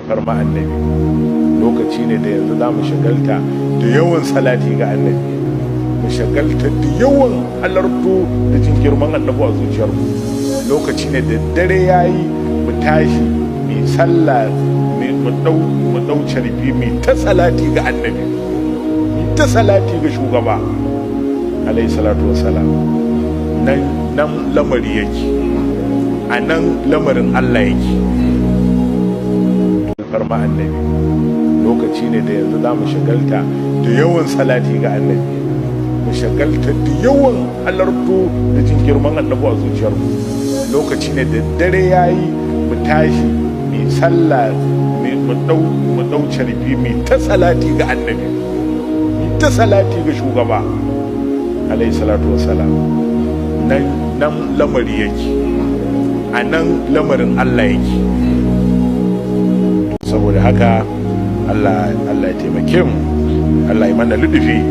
farma annabi. Lokaci ne da yanzu za mu shagalta da yawan salati ga annabi, mu shagalta da yawan halarto da jin girman annabi a zuciyarmu. Lokaci ne da dare yayi mu tashi mai sallah, mu dau carbi mai ta salati ga annabi, mai ta salati ga shugaba alayhi salatu wassalam. Nan lamari yake, a nan lamarin Allah yake. Farma annabi. Lokaci ne da yanzu za mu shagalta da yawan salati ga annabi, mu shagalta da yawan halarto da jin girman annabi a zuciyarmu. Lokaci ne da dare yayi mu tashi mai sallah, mu dau carbi mai ta salati ga annabi, mai ta salati ga shugaba alayhi salatu wassalam. Nan lamari yake, a nan lamarin Allah yake. Saboda haka Allah ya taimake mu, Allah ya mana ludufi,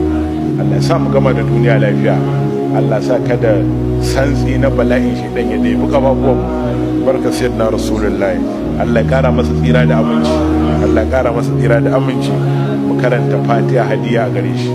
Allah ya sa mu gama da duniya lafiya, Allah sa kada santsi na bala'in shi dan ya ɗebi kafafuwan barka sayyidina rasulullahi. Allah ya kara masa tsira da aminci, Allah ya kara masa tsira da aminci. Mu karanta Fatiha hadiya a gare shi.